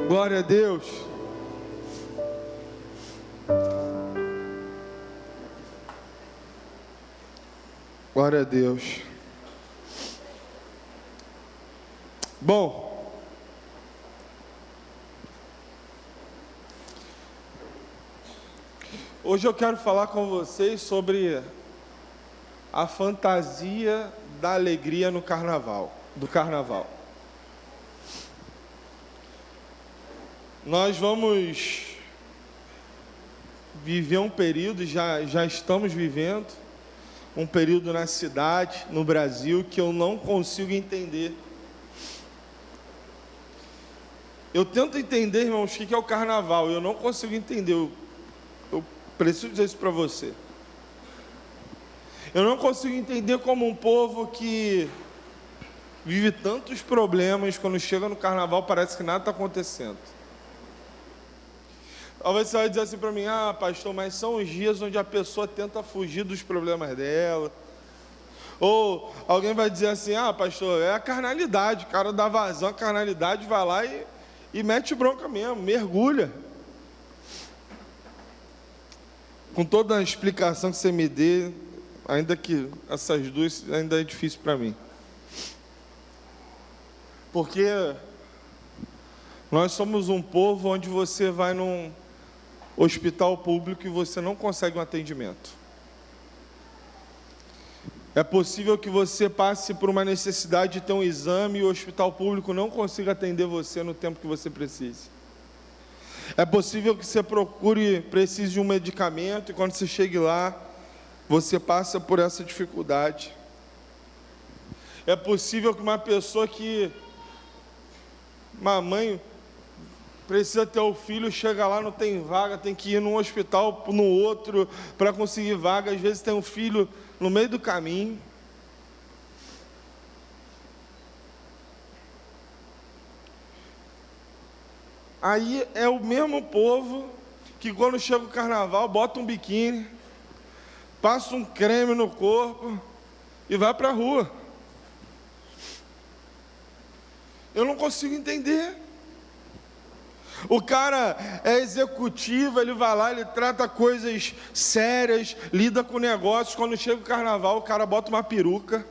Glória a Deus. Glória a Deus. Bom, hoje eu quero falar com vocês sobre a fantasia da alegria no carnaval, do carnaval. Nós vamos viver um período, já estamos vivendo, um período na cidade, no Brasil, que eu não consigo entender. Eu tento entender, irmãos, o que é o carnaval, eu não consigo entender, eu preciso dizer isso para você. Eu não consigo entender como um povo que vive tantos problemas, quando chega no carnaval parece que nada está acontecendo. Talvez você vai dizer assim para mim, pastor, mas são os dias onde a pessoa tenta fugir dos problemas dela. Ou alguém vai dizer assim, pastor, é a carnalidade, o cara dá vazão à carnalidade, vai lá e mete bronca mesmo, mergulha. Com toda a explicação que você me dê, ainda que essas duas ainda é difícil para mim. Porque nós somos um povo onde você vai num hospital público e você não consegue um atendimento. É possível que você passe por uma necessidade de ter um exame e o hospital público não consiga atender você no tempo que você precise. É possível que você precise de um medicamento e quando você chegue lá, você passa por essa dificuldade. É possível que uma mãe precisa ter o filho, chega lá, não tem vaga, tem que ir num hospital, no outro, para conseguir vaga. Às vezes tem um filho no meio do caminho. Aí é o mesmo povo que quando chega o carnaval, bota um biquíni, passa um creme no corpo e vai para a rua. Eu não consigo entender. O cara é executivo, ele vai lá, ele trata coisas sérias, lida com negócios. Quando chega o carnaval, o cara bota uma peruca,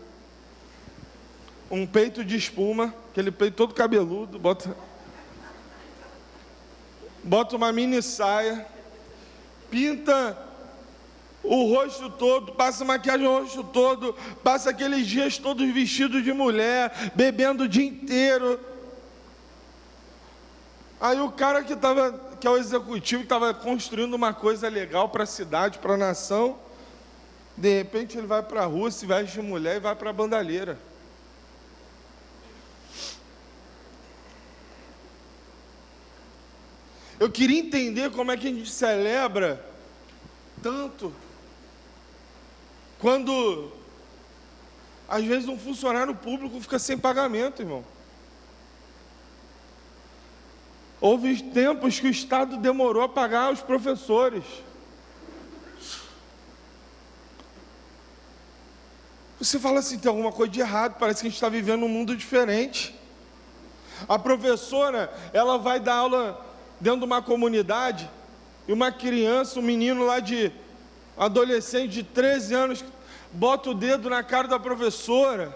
um peito de espuma, aquele peito todo cabeludo, bota uma mini saia, pinta o rosto todo, passa maquiagem no rosto todo, passa aqueles dias todos vestidos de mulher, bebendo o dia inteiro. Aí o cara que é o executivo, que estava construindo uma coisa legal para a cidade, para a nação, de repente ele vai para a rua, se veste de mulher e vai para a bandalheira. Eu queria entender como é que a gente celebra tanto, quando às vezes um funcionário público fica sem pagamento, irmão. Houve tempos que o Estado demorou a pagar os professores. Você fala assim, tem alguma coisa de errado, parece que a gente está vivendo um mundo diferente. A professora, ela vai dar aula dentro de uma comunidade, e uma criança, um menino lá adolescente de 13 anos, bota o dedo na cara da professora,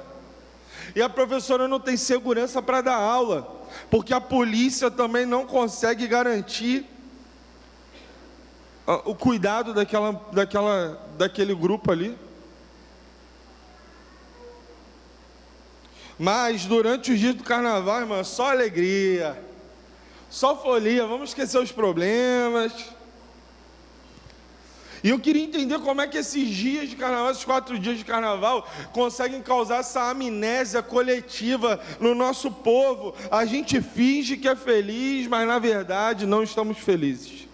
e a professora não tem segurança para dar aula, porque a polícia também não consegue garantir o cuidado daquele grupo ali. Mas durante os dias do carnaval, irmão, só alegria, só folia, vamos esquecer os problemas. E eu queria entender como é que esses dias de carnaval, esses 4 dias de carnaval, conseguem causar essa amnésia coletiva no nosso povo. A gente finge que é feliz, mas na verdade não estamos felizes.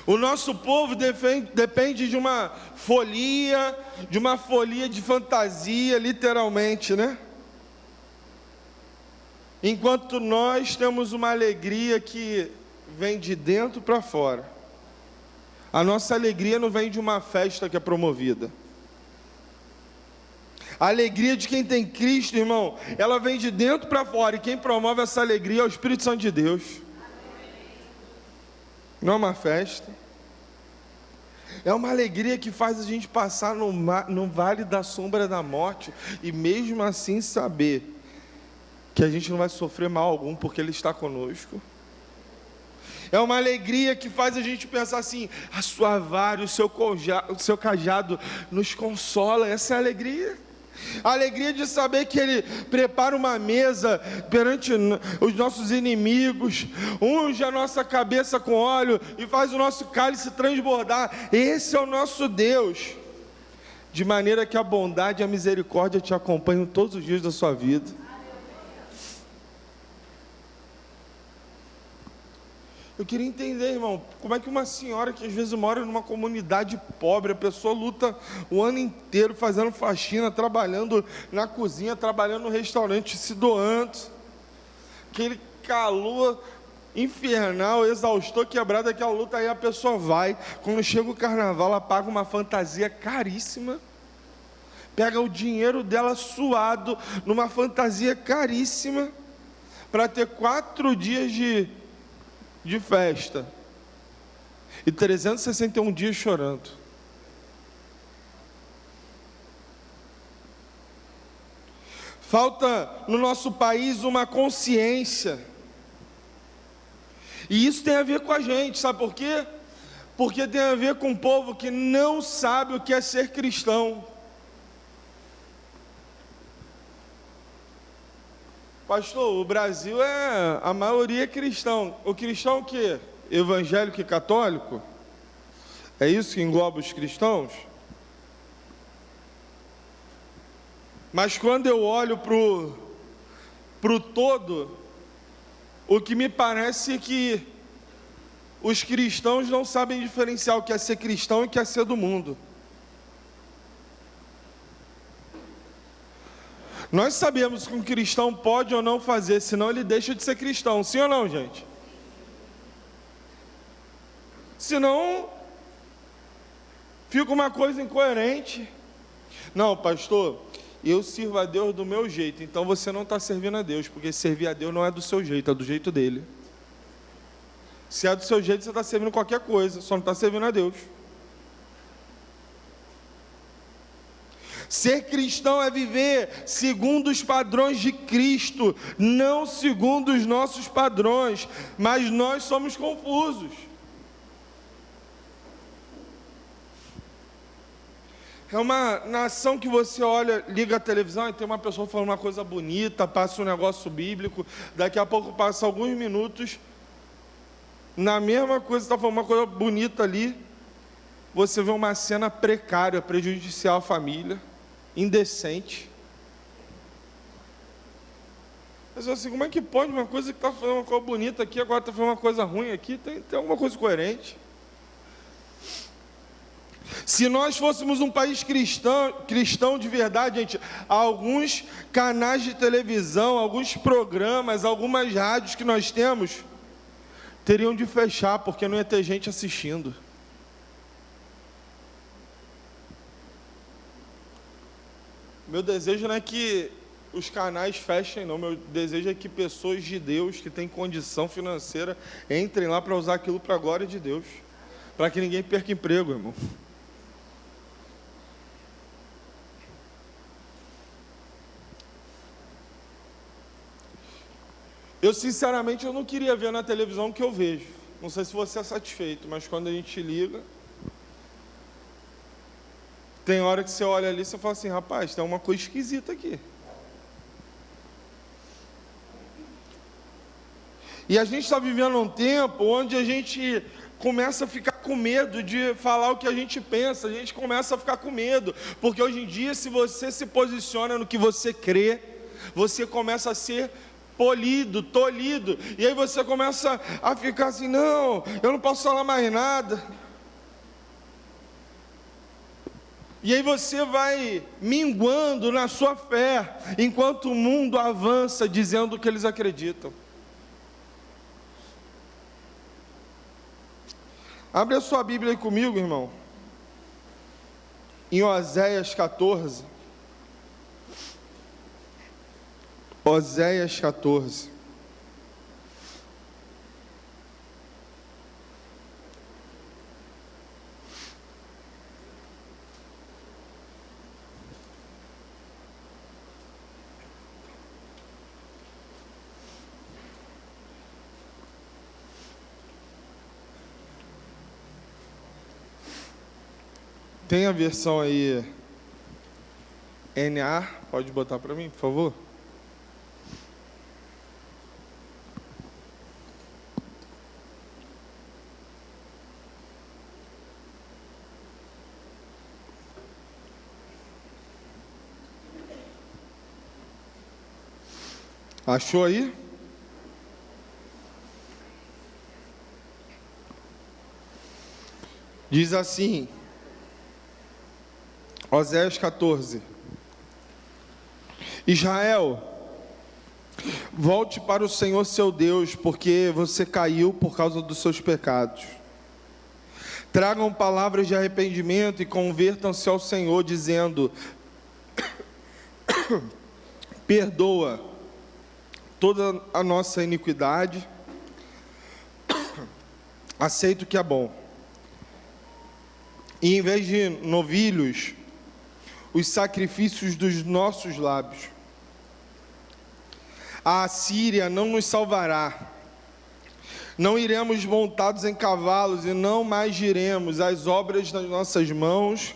O nosso povo depende de uma folia de fantasia, literalmente, né? Enquanto nós temos uma alegria que vem de dentro para fora. A nossa alegria não vem de uma festa que é promovida. A alegria de quem tem Cristo, irmão, ela vem de dentro para fora, e quem promove essa alegria é o Espírito Santo de Deus. Não é uma festa. É uma alegria que faz a gente passar no vale da sombra da morte, e mesmo assim saber que a gente não vai sofrer mal algum, porque Ele está conosco. É uma alegria que faz a gente pensar assim: a sua vara, o seu cajado nos consola. Essa é a alegria. A alegria de saber que Ele prepara uma mesa perante os nossos inimigos, unge a nossa cabeça com óleo e faz o nosso cálice transbordar. Esse é o nosso Deus, de maneira que a bondade e a misericórdia te acompanham todos os dias da sua vida. Eu queria entender, irmão, como é que uma senhora que às vezes mora numa comunidade pobre, a pessoa luta o ano inteiro fazendo faxina, trabalhando na cozinha, trabalhando no restaurante, se doando, aquele calor infernal, exaustor, quebrado, aquela luta, aí a pessoa vai, quando chega o carnaval, ela paga uma fantasia caríssima, pega o dinheiro dela suado, numa fantasia caríssima, para ter 4 dias de festa, e 361 dias chorando. Falta no nosso país uma consciência, e isso tem a ver com a gente, sabe por quê? Porque tem a ver com um povo que não sabe o que é ser cristão. Pastor, o Brasil a maioria é cristão. O cristão o quê? Evangélico e católico? É isso que engloba os cristãos? Mas quando eu olho pro todo, o que me parece é que os cristãos não sabem diferenciar o que é ser cristão e o que é ser do mundo. Nós sabemos que um cristão pode ou não fazer, senão ele deixa de ser cristão, sim ou não, gente? Senão, fica uma coisa incoerente. Não, pastor, eu sirvo a Deus do meu jeito, então você não está servindo a Deus, porque servir a Deus não é do seu jeito, é do jeito dele. Se é do seu jeito, você está servindo qualquer coisa, só não está servindo a Deus. Ser cristão é viver segundo os padrões de Cristo, não segundo os nossos padrões, mas nós somos confusos. É uma nação que você olha, liga a televisão e tem uma pessoa falando uma coisa bonita, passa um negócio bíblico, daqui a pouco passa alguns minutos, na mesma coisa, está falando uma coisa bonita ali, você vê uma cena precária, prejudicial à família, indecente. Mas assim, como é que pode uma coisa que está falando uma coisa bonita aqui, agora está falando uma coisa ruim aqui? Tem alguma coisa coerente. Se nós fôssemos um país cristão de verdade, gente, alguns canais de televisão, alguns programas, algumas rádios que nós temos, teriam de fechar, porque não ia ter gente assistindo. Meu desejo não é que os canais fechem, não. Meu desejo é que pessoas de Deus, que têm condição financeira, entrem lá para usar aquilo para a glória de Deus, para que ninguém perca emprego, irmão. Eu, sinceramente, eu não queria ver na televisão o que eu vejo. Não sei se você é satisfeito, mas quando a gente liga, tem hora que você olha ali e você fala assim, rapaz, tem uma coisa esquisita aqui. E a gente está vivendo um tempo onde a gente começa a ficar com medo de falar o que a gente pensa, a gente começa a ficar com medo, porque hoje em dia, se você se posiciona no que você crê, você começa a ser polido, tolhido, e aí você começa a ficar assim, não, eu não posso falar mais nada. E aí você vai minguando na sua fé, enquanto o mundo avança dizendo o que eles acreditam. Abre a sua Bíblia aí comigo, irmão, em Oséias 14. Oséias 14. Tem a versão aí NA, pode botar para mim, por favor? Achou aí? Diz assim, Oséias 14: Israel, volte para o Senhor seu Deus, porque você caiu por causa dos seus pecados. Tragam palavras de arrependimento e convertam-se ao Senhor, dizendo: perdoa toda a nossa iniquidade, aceita o que é bom. E em vez de novilhos, os sacrifícios dos nossos lábios. A Assíria não nos salvará. Não iremos montados em cavalos e não mais diremos as obras das nossas mãos,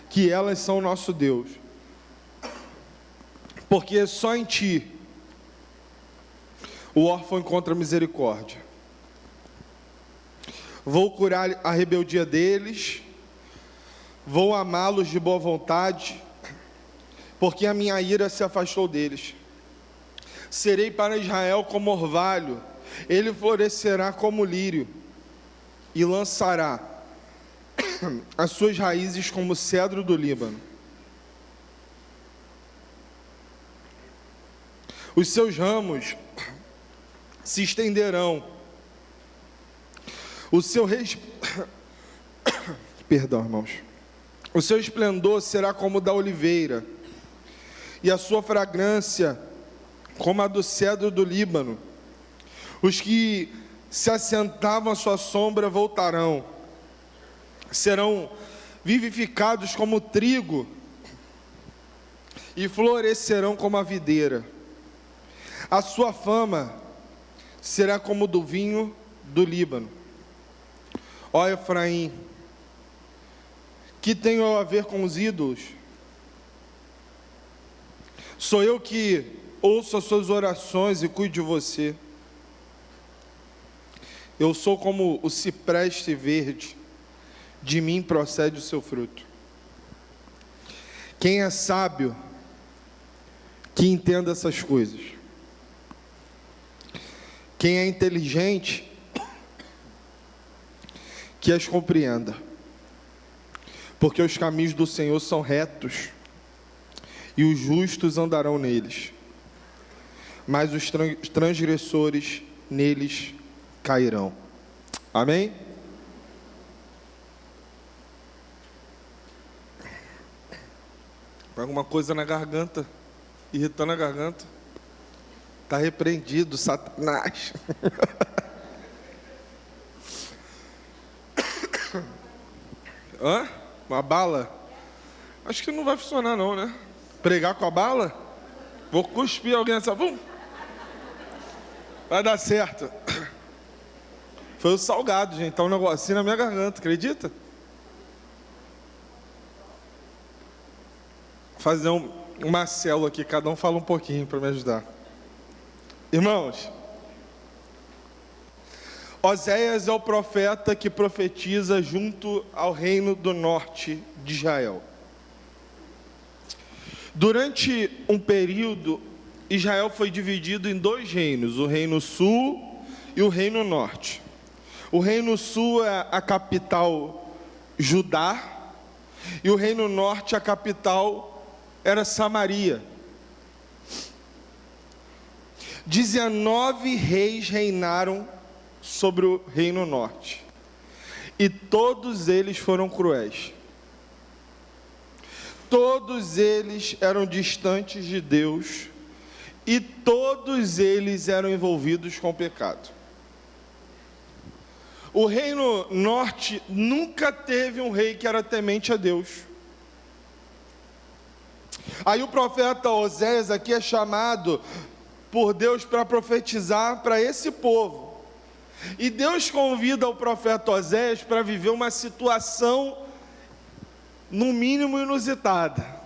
que elas são nosso Deus. Porque só em ti o órfão encontra misericórdia. Vou curar a rebeldia deles, vou amá-los de boa vontade, porque a minha ira se afastou deles. Serei para Israel como orvalho, ele florescerá como lírio, e lançará as suas raízes como cedro do Líbano. Os seus ramos se estenderão, o seu perdão, irmãos. O seu esplendor será como o da oliveira, e a sua fragrância como a do cedro do Líbano. Os que se assentavam à sua sombra voltarão, serão vivificados como o trigo, e florescerão como a videira. A sua fama será como do vinho do Líbano. Ó Efraim, que tenho a ver com os ídolos? Sou eu que ouço as suas orações e cuido de você. Eu sou como o cipreste verde, de mim procede o seu fruto. Quem é sábio, que entenda essas coisas. Quem é inteligente, que as compreenda. Porque os caminhos do Senhor são retos, e os justos andarão neles, mas os transgressores neles cairão. Amém? Alguma coisa na garganta, irritando a garganta. Está repreendido, Satanás. Hã? Uma bala? Acho que não vai funcionar não, né? Pregar com a bala? Vou cuspir alguém nessa... Vai dar certo. Foi o salgado, gente. Tá um negocinho na minha garganta, acredita? Fazer uma célula aqui, cada um fala um pouquinho para me ajudar. Irmãos, Oséias é o profeta que profetiza junto ao reino do norte de Israel. Durante um período, Israel foi dividido em dois reinos, o reino sul e o reino norte. O reino sul é a capital Judá, e o reino norte, a capital era Samaria. 19 reis reinaram sobre o reino norte, e todos eles foram cruéis. Todos eles eram distantes de Deus, e todos eles eram envolvidos com o pecado. O reino norte nunca teve um rei que era temente a Deus. Aí o profeta Oséias aqui é chamado por Deus para profetizar para esse povo. E Deus convida o profeta Oséias para viver uma situação, no mínimo, inusitada.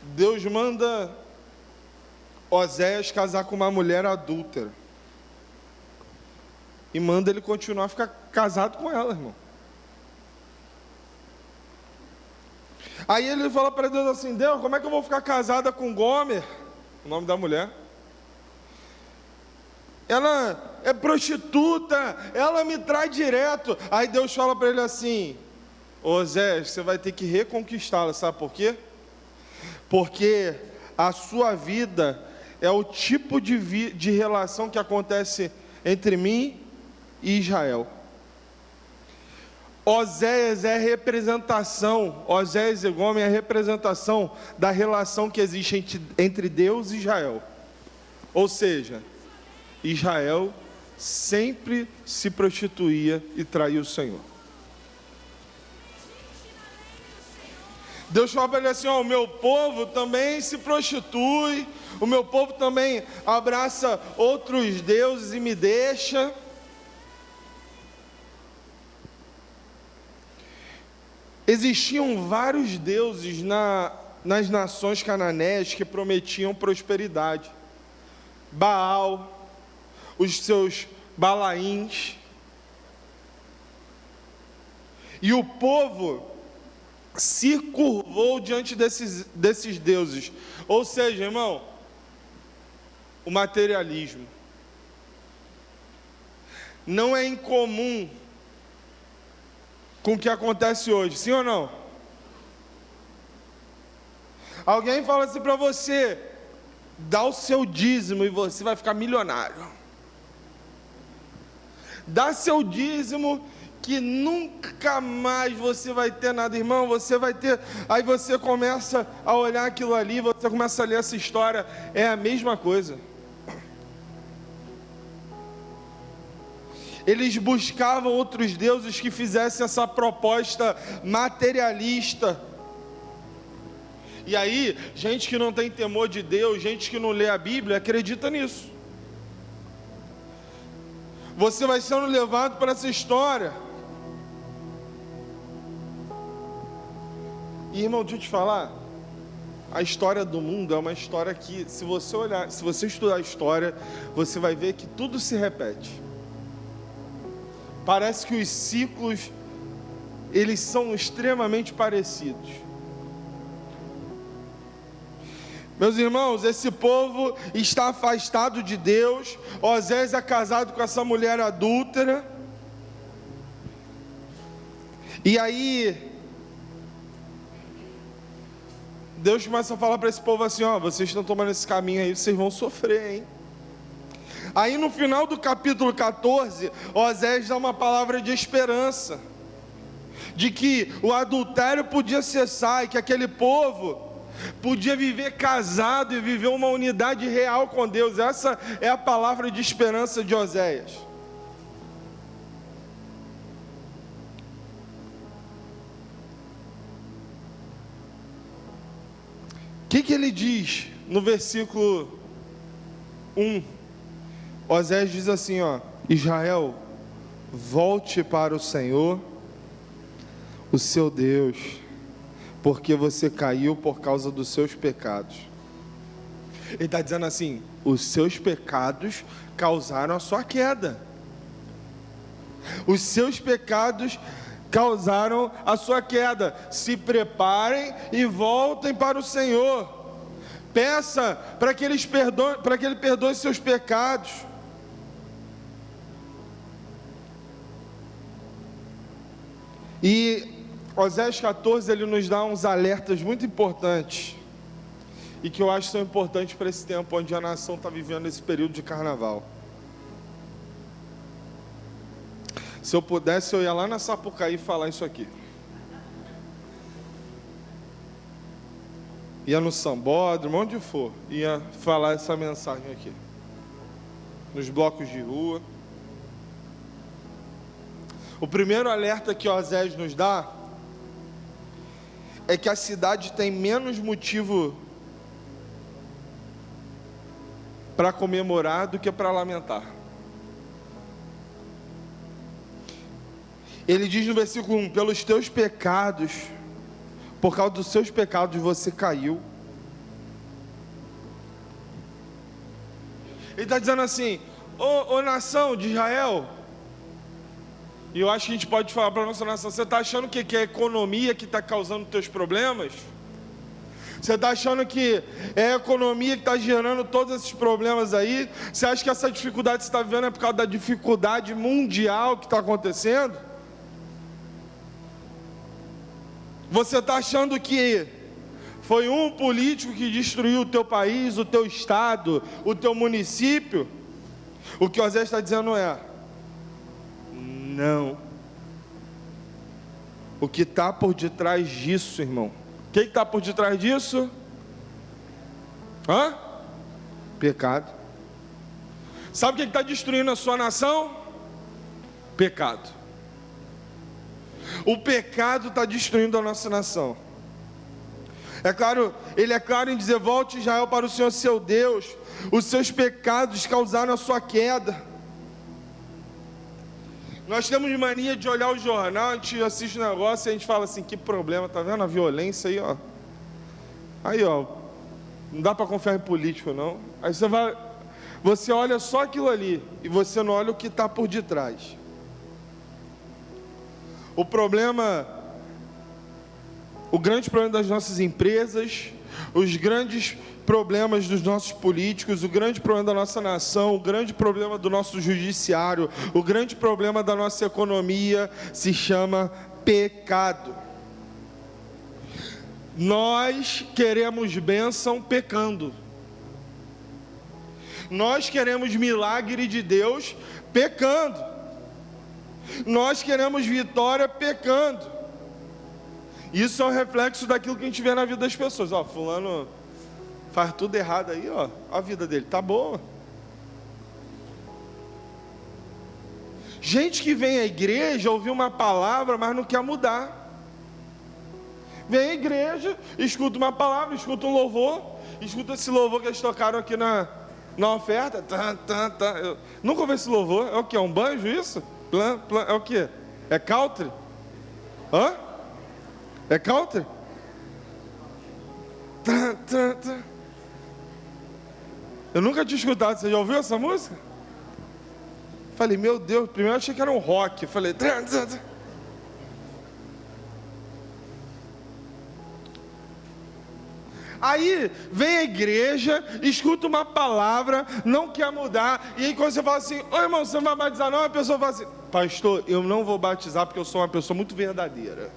Deus manda Oséias casar com uma mulher adúltera. E manda ele continuar a ficar casado com ela, irmão. Aí ele fala para Deus assim: Deus, como é que eu vou ficar casada com Gomer? O nome da mulher. Ela é prostituta, ela me trai direto. Aí Deus fala para ele assim: Oséias, você vai ter que reconquistá-la, sabe por quê? Porque a sua vida é o tipo de relação que acontece entre mim e Israel. Oséias é representação, Oséias e Gomer é representação da relação que existe entre Deus e Israel. Ou seja, Israel sempre se prostituía e traía o Senhor. Deus fala para ele assim: ó, o meu povo também se prostitui, o meu povo também abraça outros deuses e me deixa. Existiam vários deuses nas nações cananéias que prometiam prosperidade. Baal, os seus Balaíns. E o povo se curvou diante desses deuses. Ou seja, irmão, o materialismo. Não é incomum com o que acontece hoje, sim ou não? Alguém fala assim para você: dá o seu dízimo e você vai ficar milionário. Dá seu dízimo que nunca mais você vai ter nada, irmão. Você vai ter. Aí você começa a olhar aquilo ali, você começa a ler essa história, é a mesma coisa. Eles buscavam outros deuses que fizessem essa proposta materialista. E aí, gente que não tem temor de Deus, gente que não lê a Bíblia, acredita nisso. Você vai sendo levado para essa história. E, irmão, deixa eu te falar, a história do mundo é uma história que, se você estudar a história, você vai ver que tudo se repete. Parece que os ciclos, eles são extremamente parecidos. Meus irmãos, esse povo está afastado de Deus. Oséias é casado com essa mulher adúltera. E aí, Deus começa a falar para esse povo assim: ó, vocês estão tomando esse caminho aí, vocês vão sofrer, hein? Aí no final do capítulo 14, Oséias dá uma palavra de esperança, de que o adultério podia cessar e que aquele povo podia viver casado e viver uma unidade real com Deus. Essa é a palavra de esperança de Oséias. O que ele diz no versículo 1? Oséias diz assim, ó: Israel, volte para o Senhor, o seu Deus, porque você caiu por causa dos seus pecados. Ele está dizendo assim: os seus pecados causaram a sua queda. Os seus pecados causaram a sua queda. Se preparem e voltem para o Senhor. Peça para que Ele perdoe seus pecados. E Oséias 14, ele nos dá uns alertas muito importantes, e que eu acho que são importantes para esse tempo onde a nação está vivendo esse período de carnaval. Se eu pudesse, eu ia lá na Sapucaí falar isso aqui. ia no sambódromo, onde for, ia falar essa mensagem aqui, nos blocos de rua. O primeiro alerta que Osés nos dá é que a cidade tem menos motivo para comemorar do que para lamentar. Ele diz no versículo 1: pelos teus pecados, por causa dos seus pecados você caiu. Ele está dizendo assim: ô nação de Israel, e eu acho que a gente pode falar para a nossa nação: você está achando que é a economia que está causando teus problemas? Você está achando que é a economia que está gerando todos esses problemas aí? Você acha que essa dificuldade que você está vivendo é por causa da dificuldade mundial que está acontecendo? Você está achando que foi um político que destruiu o teu país, o teu estado, o teu município? O que Osés está dizendo é: não. O que está por detrás disso, irmão? O que está por detrás disso? Pecado. Sabe o que está destruindo a sua nação? Pecado. O pecado está destruindo a nossa nação. É claro, ele é claro em dizer: volte Israel para o Senhor seu Deus, os seus pecados causaram a sua queda. Nós temos mania de olhar o jornal, a gente assiste o negócio e a gente fala assim: que problema, tá vendo a violência aí, ó? Aí, ó, não dá para confiar em político, não. Aí você olha só aquilo ali e você não olha o que está por detrás. O grande problema das nossas empresas, os grandes problemas dos nossos políticos, o grande problema da nossa nação, o grande problema do nosso judiciário, o grande problema da nossa economia se chama pecado. Nós queremos bênção pecando. Nós queremos milagre de Deus pecando. Nós queremos vitória pecando. Isso é um reflexo daquilo que a gente vê na vida das pessoas. Ó, fulano faz tudo errado aí, ó, a vida dele tá boa. Gente que vem à igreja, ouviu uma palavra, mas não quer mudar. Vem à igreja, escuta uma palavra, escuta um louvor, escuta esse louvor que eles tocaram aqui na oferta. Eu nunca ouvi esse louvor. É o que? É um banjo isso? É o que? É country? É country? Eu nunca tinha escutado. Você já ouviu essa música? Falei, meu Deus, primeiro eu achei que era um rock. Falei, aí vem a igreja, escuta uma palavra, não quer mudar, e aí quando você fala assim: ô irmão, você não vai batizar não? A pessoa fala assim: pastor, eu não vou batizar porque eu sou uma pessoa muito verdadeira,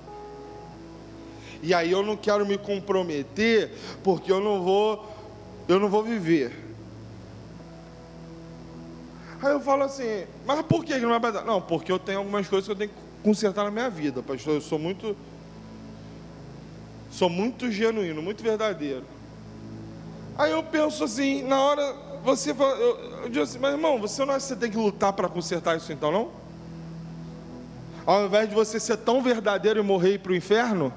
e aí eu não quero me comprometer porque eu não vou viver. Aí eu falo assim: mas por que não vai batizar? Não, porque eu tenho algumas coisas que eu tenho que consertar na minha vida, pastor. Eu sou muito genuíno, muito verdadeiro. Aí eu penso assim, na hora, você fala, eu digo assim: mas irmão, você não acha que você tem que lutar para consertar isso então, não? Ao invés de você ser tão verdadeiro e morrer e ir para o inferno,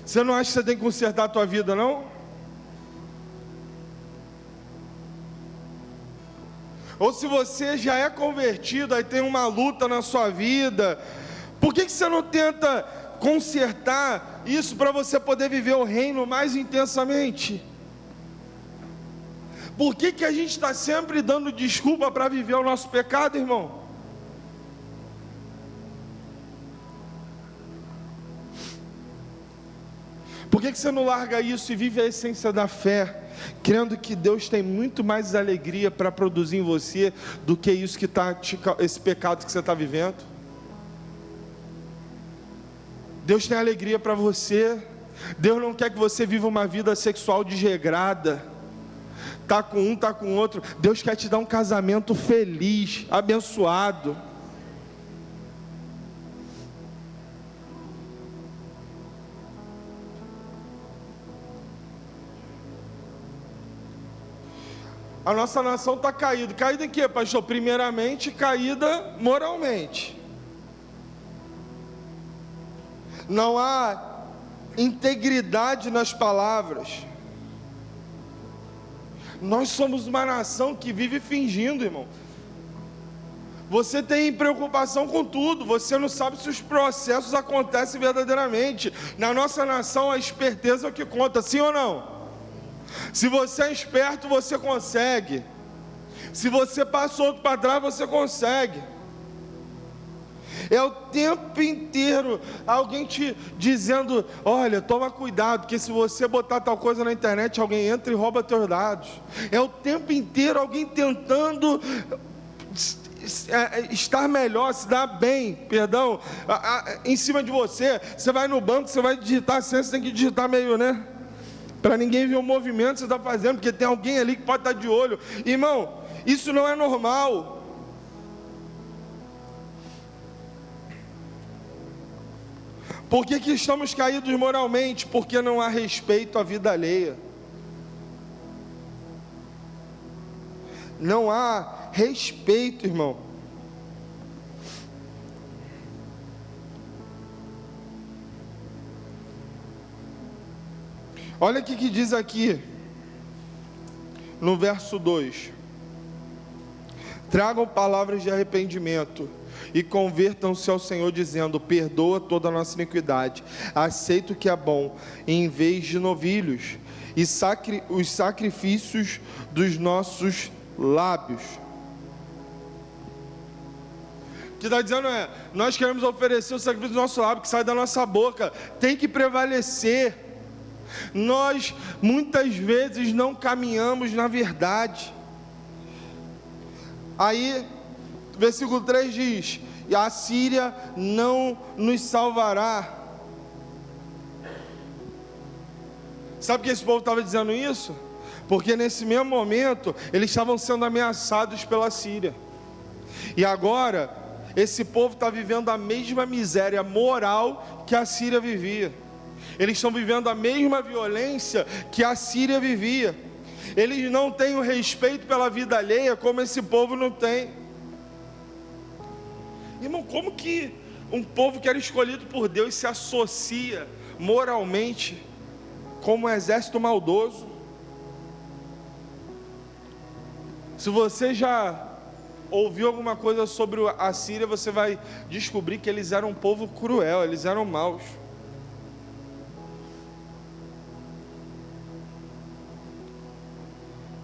você não acha que você tem que consertar a tua vida, não? Ou se você já é convertido, aí tem uma luta na sua vida, por que você não tenta consertar isso para você poder viver o reino mais intensamente? Por que a gente está sempre dando desculpa para viver o nosso pecado, irmão? Por que você não larga isso e vive a essência da fé, crendo que Deus tem muito mais alegria para produzir em você do que isso que esse pecado que você está vivendo? Deus tem alegria para você. Deus não quer que você viva uma vida sexual desregrada, tá com um, tá com outro. Deus quer te dar um casamento feliz, abençoado. A nossa nação está caída. Caída em quê, pastor? Primeiramente, caída moralmente. Não há integridade nas palavras. Nós somos uma nação que vive fingindo, irmão. Você tem preocupação com tudo, você não sabe se os processos acontecem verdadeiramente. Na nossa nação, a esperteza é o que conta, sim ou não? Se você é esperto, você consegue. Se você passa outro para trás, você consegue. É o tempo inteiro alguém te dizendo: olha, toma cuidado, porque se você botar tal coisa na internet, alguém entra e rouba teus dados. É o tempo inteiro alguém tentando estar melhor, se dar bem, perdão, em cima de você. Você vai no banco, você vai digitar a senha, você tem que digitar meio, né? Para ninguém ver o movimento que você está fazendo, porque tem alguém ali que pode estar de olho. Irmão, isso não é normal. Por que estamos caídos moralmente? Porque não há respeito à vida alheia. Não há respeito, irmão. Olha o que diz aqui, no verso 2. Tragam palavras de arrependimento e convertam-se ao Senhor, dizendo: perdoa toda a nossa iniquidade, aceita o que é bom, em vez de novilhos, e os sacrifícios dos nossos lábios. O que está dizendo é: nós queremos oferecer o sacrifício do nosso lábio, que sai da nossa boca, tem que prevalecer. Nós muitas vezes não caminhamos na verdade. Aí, versículo 3 diz: e a Síria não nos salvará. Sabe por que esse povo estava dizendo isso? Porque nesse mesmo momento eles estavam sendo ameaçados pela Síria. E agora esse povo está vivendo a mesma miséria moral que a Síria vivia. Eles estão vivendo a mesma violência que a Síria vivia. Eles não têm o respeito pela vida alheia como esse povo não tem. Irmão, como que um povo que era escolhido por Deus se associa moralmente como um exército maldoso? Se você já ouviu alguma coisa sobre a Síria, você vai descobrir que eles eram um povo cruel, eles eram maus.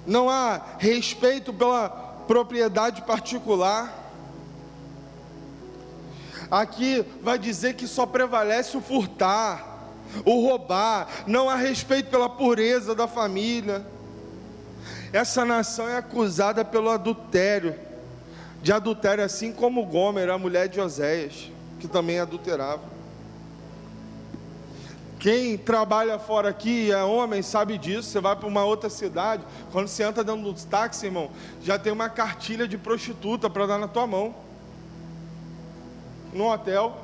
Não há respeito pela propriedade particular. Aqui vai dizer que só prevalece o furtar, o roubar. Não há respeito pela pureza da família. Essa nação é acusada pelo adultério, de adultério, assim como Gomer, a mulher de Oséias, que também adulterava. Quem trabalha fora aqui é homem, sabe disso. Você vai para uma outra cidade, quando você entra dentro do táxi, irmão, já tem uma cartilha de prostituta para dar na tua mão. No hotel.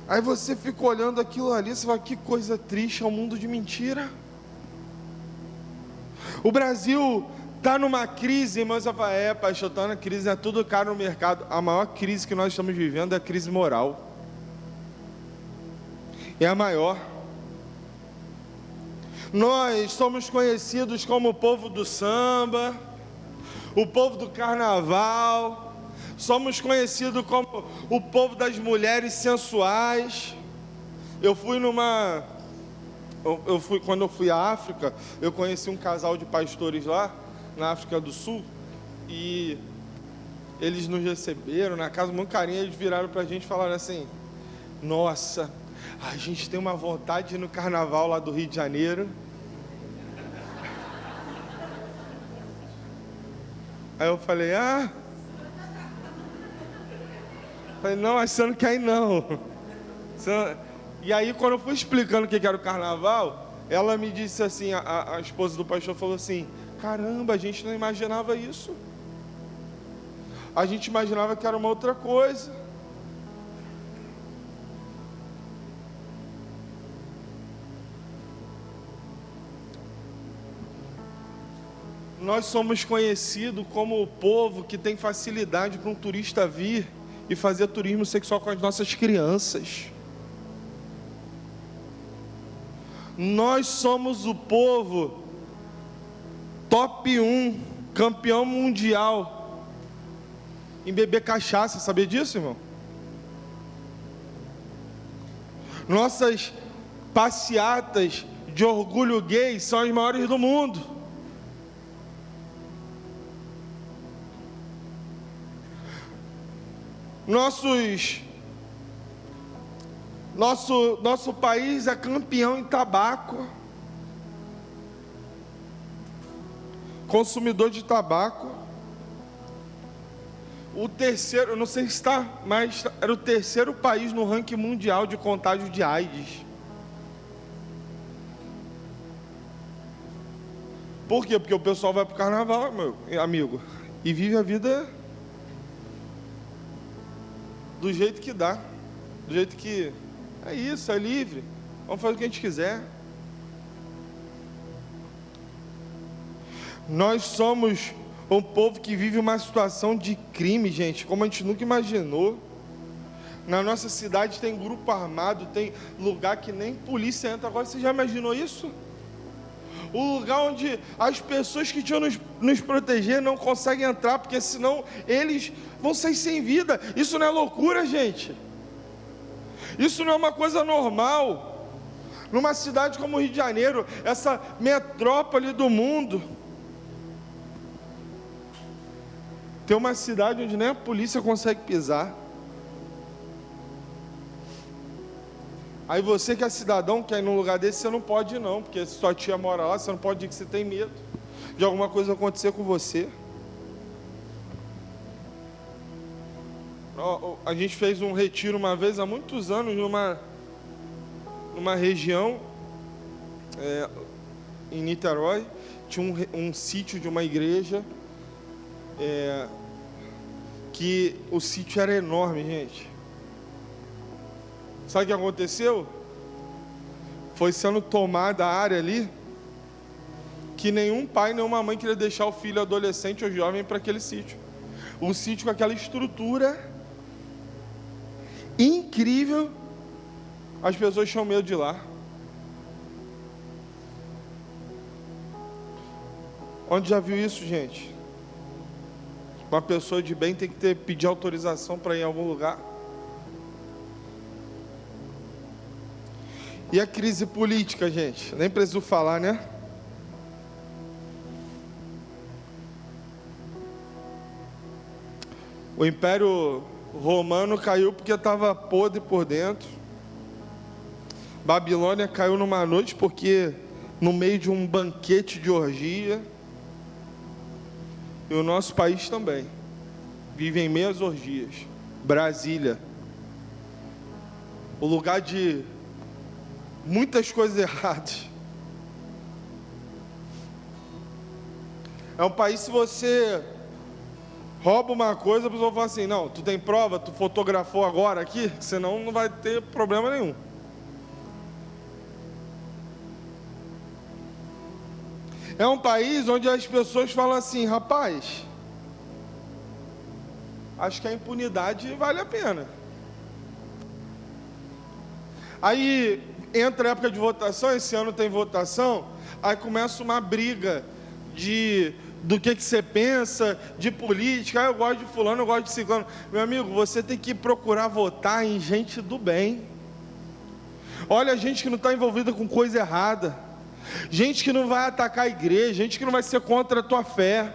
Aí você fica olhando aquilo ali, você fala: que coisa triste, é um mundo de mentira. O Brasil está numa crise, irmãos. Pastor, está na crise, é tudo caro no mercado. A maior crise que nós estamos vivendo é a crise moral. É a maior. Nós somos conhecidos como o povo do samba, o povo do carnaval. Somos conhecidos como o povo das mulheres sensuais. Quando eu fui à África, eu conheci um casal de pastores lá, na África do Sul, e eles nos receberam na casa, muito carinho. Eles viraram para a gente e falaram assim: nossa, a gente tem uma vontade de ir no carnaval lá do Rio de Janeiro. Aí eu falei: não, mas você não quer ir não. E aí, quando eu fui explicando o que era o carnaval, ela me disse assim, a esposa do pastor falou assim: caramba, a gente não imaginava isso. A gente imaginava que era uma outra coisa. Nós somos conhecidos como o povo que tem facilidade para um turista vir e fazer turismo sexual com as nossas crianças. Nós somos o povo top 1, campeão mundial em beber cachaça, sabia disso, irmão? Nossas passeatas de orgulho gay são as maiores do mundo. Nosso país é campeão em tabaco, consumidor de tabaco. O terceiro, eu não sei se está, mas era o terceiro país no ranking mundial de contágio de AIDS. Por quê? Porque o pessoal vai para o carnaval, meu amigo, e vive a vida do jeito que dá, do jeito que é isso, é livre, vamos fazer o que a gente quiser. Nós somos um povo que vive uma situação de crime, gente, como a gente nunca imaginou. Na nossa cidade tem grupo armado, tem lugar que nem polícia entra. Agora você já imaginou isso? O lugar onde as pessoas que tinham nos proteger não conseguem entrar, porque senão eles vão sair sem vida. Isso não é loucura, gente? Isso não é uma coisa normal? Numa cidade como o Rio de Janeiro, essa metrópole do mundo, tem uma cidade onde nem a polícia consegue pisar. Aí você que é cidadão, quer ir num lugar desse, você não pode ir não, porque se sua tia mora lá, você não pode ir, que você tem medo de alguma coisa acontecer com você. A gente fez um retiro uma vez, há muitos anos, numa região, em Niterói. Tinha um sítio de uma igreja, que o sítio era enorme, gente. Sabe o que aconteceu? Foi sendo tomada a área ali, que nenhum pai, nenhuma mãe queria deixar o filho adolescente ou jovem para aquele sítio. Um sítio com aquela estrutura incrível, as pessoas tinham medo de ir lá. Onde já viu isso, gente? Uma pessoa de bem tem que pedir autorização para ir em algum lugar. E a crise política, gente? Nem preciso falar, né? O Império Romano caiu porque estava podre por dentro. Babilônia caiu numa noite porque no meio de um banquete de orgia. E o nosso país também vive em meio às orgias. Brasília, o lugar de muitas coisas erradas. É um país, se você rouba uma coisa, a pessoa fala assim: não, tu tem prova, tu fotografou agora aqui, senão não vai ter problema nenhum. É um país onde as pessoas falam assim: rapaz, acho que a impunidade vale a pena. Aí entra a época de votação, esse ano tem votação, aí começa uma briga do que você pensa, de política. Eu gosto de fulano, eu gosto de ciclano. Meu amigo, você tem que procurar votar em gente do bem. Olha, gente que não está envolvida com coisa errada, gente que não vai atacar a igreja, gente que não vai ser contra a tua fé,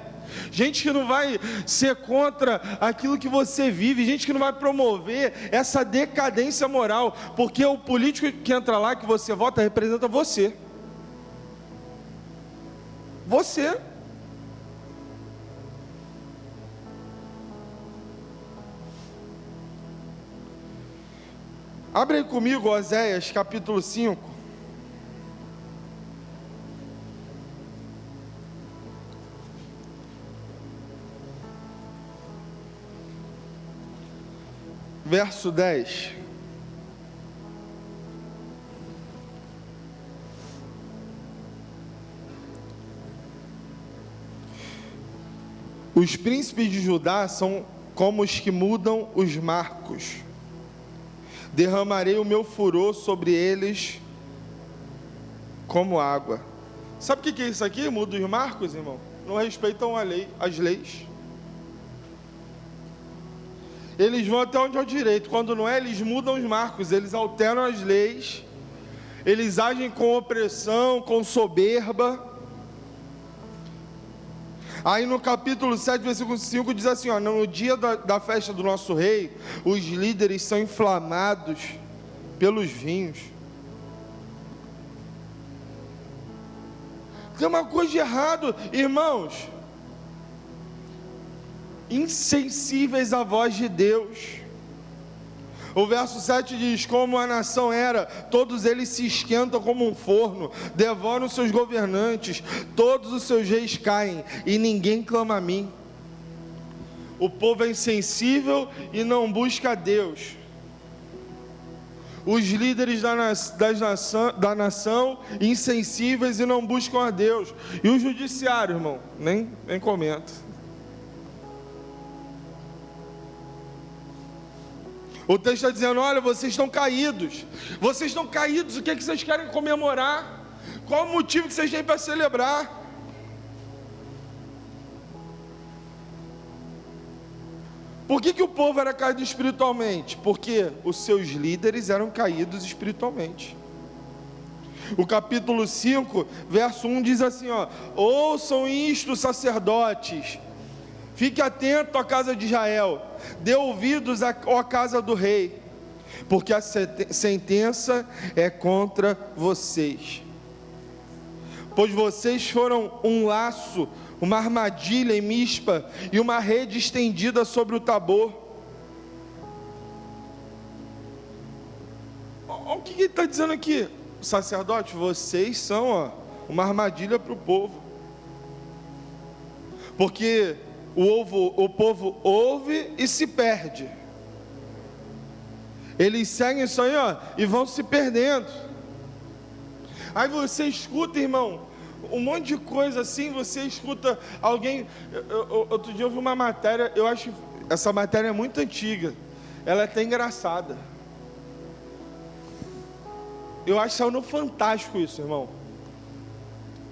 gente que não vai ser contra aquilo que você vive, gente que não vai promover essa decadência moral, porque o político que entra lá, que você vota, representa você. Você. Abre aí comigo Oséias capítulo 5. Verso 10. Os príncipes de Judá são como os que mudam os marcos. Derramarei o meu furor sobre eles como água. Sabe o que é isso aqui? Muda os marcos, irmão? Não respeitam as leis. Eles vão até onde é o direito. Quando não é, eles mudam os marcos. Eles alteram as leis. Eles agem com opressão, com soberba. Aí no capítulo 7, versículo 5 diz assim, ó: no dia da festa do nosso rei, os líderes são inflamados pelos vinhos. Tem uma coisa de errado, irmãos. Insensíveis à voz de Deus. O verso 7 diz: como a nação era, todos eles se esquentam como um forno, devoram seus governantes, todos os seus reis caem, e ninguém clama a mim. O povo é insensível e não busca a Deus. Os líderes da nação, insensíveis e não buscam a Deus. E o judiciário, irmão, nem comenta. O texto está dizendo: olha, vocês estão caídos. Vocês estão caídos, o que é que vocês querem comemorar? Qual o motivo que vocês têm para celebrar? Por que o povo era caído espiritualmente? Porque os seus líderes eram caídos espiritualmente. O capítulo 5, verso 1 diz assim, ó: ouçam isto, sacerdotes, fique atento à casa de Israel, dê ouvidos à casa do rei, porque a sentença é contra vocês, pois vocês foram um laço, uma armadilha em Mispa, e uma rede estendida sobre o Tabor. Olha o que ele está dizendo aqui, sacerdote: vocês são uma armadilha para o povo, porque o povo ouve e se perde. Eles seguem isso aí, e vão se perdendo. Aí você escuta, irmão, um monte de coisa assim. Você escuta alguém. Outro dia eu vi uma matéria, eu acho essa matéria é muito antiga, ela é até engraçada. Eu acho que saiu no Fantástico isso, irmão.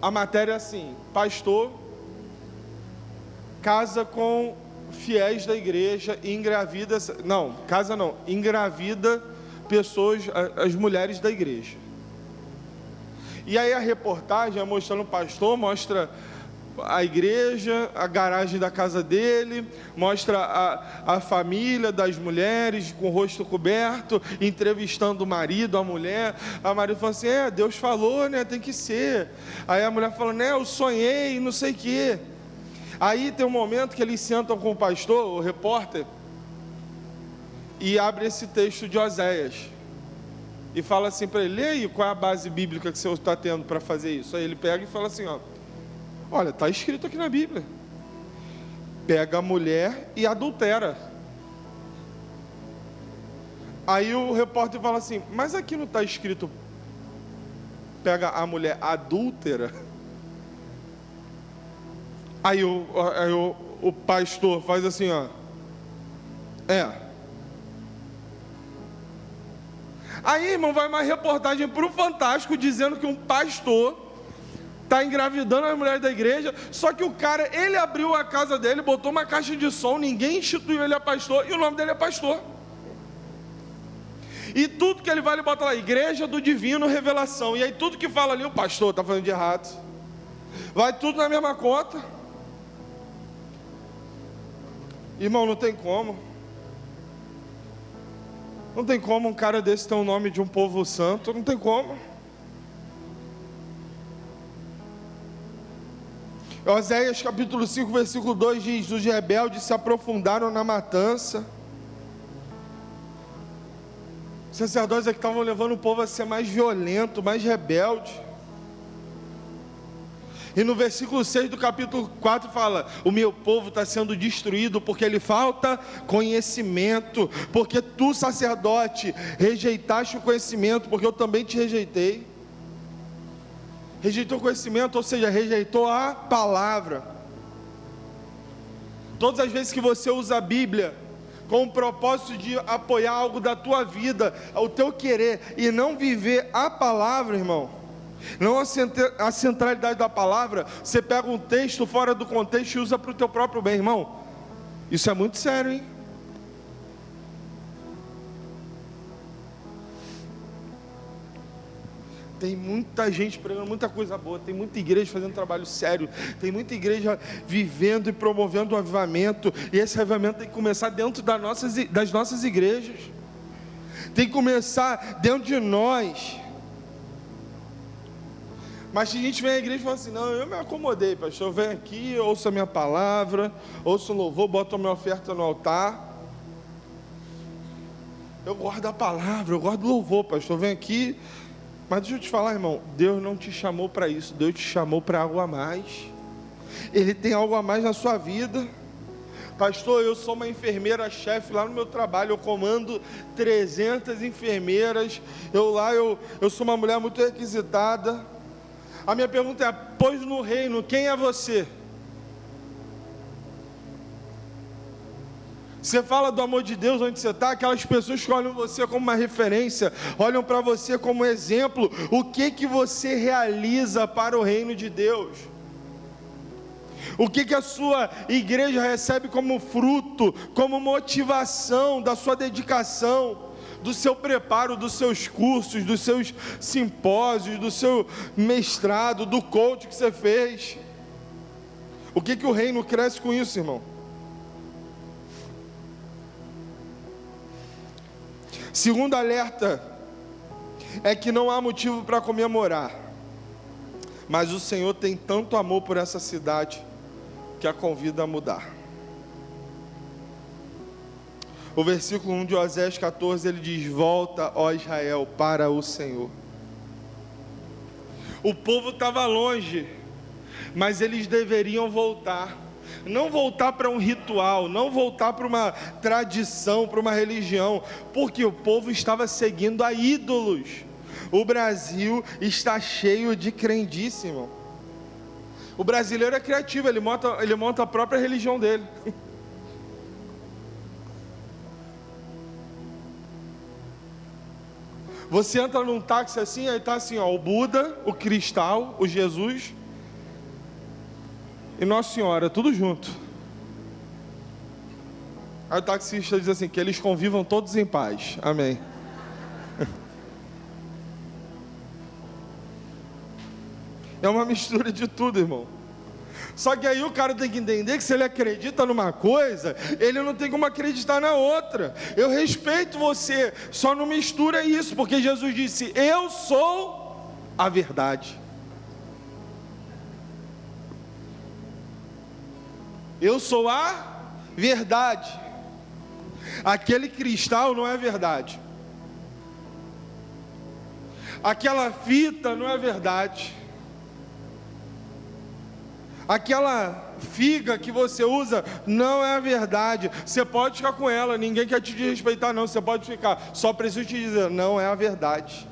A matéria é assim: pastor casa com fiéis da igreja e engravida, engravida pessoas, as mulheres da igreja. E aí a reportagem é mostrando o pastor, mostra a igreja, a garagem da casa dele, mostra a família das mulheres com o rosto coberto, entrevistando o marido, a mulher. A marido fala assim: Deus falou, né, tem que ser. Aí a mulher fala: né, eu sonhei, não sei o quê. Aí tem um momento que eles sentam com o pastor, o repórter, e abre esse texto de Oséias e fala assim para ele: lê aí qual é a base bíblica que o senhor está tendo para fazer isso. Aí ele pega e fala assim: olha, está escrito aqui na Bíblia, pega a mulher e adultera. Aí o repórter fala assim: mas aqui não está escrito pega a mulher adúltera? Aí o pastor faz assim, Aí, irmão, vai uma reportagem para o Fantástico dizendo que um pastor está engravidando as mulheres da igreja. Só que o cara, ele abriu a casa dele, botou uma caixa de som, ninguém instituiu ele a pastor, e o nome dele é pastor. E tudo que ele vai, ele bota lá: Igreja do Divino Revelação. E aí tudo que fala ali, o pastor está fazendo de errado. Vai tudo na mesma conta. Irmão, não tem como. Não tem como um cara desse ter o nome de um povo santo. Não tem como. Oséias capítulo 5, versículo 2 diz: os rebeldes se aprofundaram na matança. Os sacerdotes é que estavam levando o povo a ser mais violento, mais rebelde. E no versículo 6 do capítulo 4 fala: o meu povo está sendo destruído porque lhe falta conhecimento. Porque tu, sacerdote, rejeitaste o conhecimento, porque eu também te rejeitei. Rejeitou o conhecimento, ou seja, rejeitou a palavra. Todas as vezes que você usa a Bíblia com o propósito de apoiar algo da tua vida, o teu querer, e não viver a palavra, irmão, não a centralidade da palavra, você pega um texto fora do contexto e usa para o teu próprio bem, irmão. Isso é muito sério, hein? Tem muita gente pregando muita coisa boa, tem muita igreja fazendo trabalho sério, tem muita igreja vivendo e promovendo o avivamento, e esse avivamento tem que começar dentro das nossas igrejas, tem que começar dentro de nós. Mas a gente vem à igreja e fala assim: não, eu me acomodei, pastor, eu venho aqui, eu ouço a minha palavra, ouço o louvor, boto a minha oferta no altar, eu gosto da palavra, eu gosto do louvor, pastor, eu venho aqui. Mas deixa eu te falar, irmão, Deus não te chamou para isso, Deus te chamou para algo a mais. Ele tem algo a mais na sua vida. Pastor, eu sou uma enfermeira-chefe lá no meu trabalho, eu comando 300 enfermeiras, eu sou uma mulher muito requisitada. A minha pergunta é: pois no reino, quem é você? Você fala do amor de Deus onde você está, aquelas pessoas que olham você como uma referência, olham para você como exemplo, o que você realiza para o reino de Deus? O que a sua igreja recebe como fruto, como motivação da sua dedicação, do seu preparo, dos seus cursos, dos seus simpósios, do seu mestrado, do coach que você fez? O que o reino cresce com isso, irmão? Segundo alerta é que não há motivo para comemorar, mas o Senhor tem tanto amor por essa cidade que a convida a mudar. O versículo 1 de Osés 14, ele diz: volta, ó Israel, para o Senhor. O povo estava longe, mas eles deveriam voltar. Não voltar para um ritual, não voltar para uma tradição, para uma religião, porque o povo estava seguindo a ídolos. O Brasil está cheio de crendice, irmão. O brasileiro é criativo, ele monta a própria religião dele. Você entra num táxi assim, aí está assim, ó, o Buda, o cristal, o Jesus e Nossa Senhora, tudo junto. Aí o taxista diz assim: que eles convivam todos em paz, amém. É uma mistura de tudo, irmão. Só que aí o cara tem que entender que se ele acredita numa coisa, ele não tem como acreditar na outra. Eu respeito você, só não mistura isso, porque Jesus disse: eu sou a verdade. Eu sou a verdade. Aquele cristal não é verdade. Aquela fita não é verdade. Aquela figa que você usa não é a verdade. Você pode ficar com ela, ninguém quer te desrespeitar não, você pode ficar. Só preciso te dizer, não é a verdade.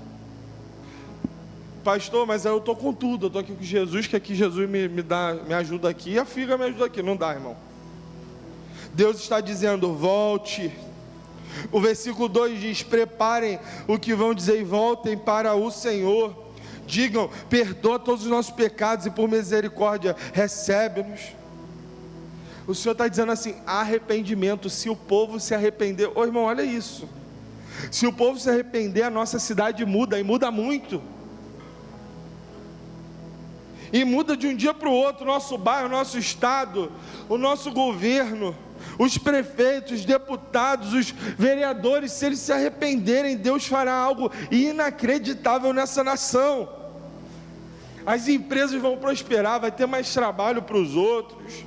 Pastor, mas eu estou com tudo, eu estou aqui com Jesus, que aqui Jesus me ajuda aqui, e a figa me ajuda aqui. Não dá, irmão. Deus está dizendo: volte. O versículo 2 diz: preparem o que vão dizer e voltem para o Senhor. Digam: perdoa todos os nossos pecados e por misericórdia recebe-nos. O Senhor está dizendo assim: arrependimento. Se o povo se arrepender, ô irmão, olha isso, se o povo se arrepender, a nossa cidade muda, e muda muito. E muda de um dia para o outro, o nosso bairro, o nosso estado, o nosso governo, os prefeitos, os deputados, os vereadores. Se eles se arrependerem, Deus fará algo inacreditável nessa nação. As empresas vão prosperar, vai ter mais trabalho para os outros,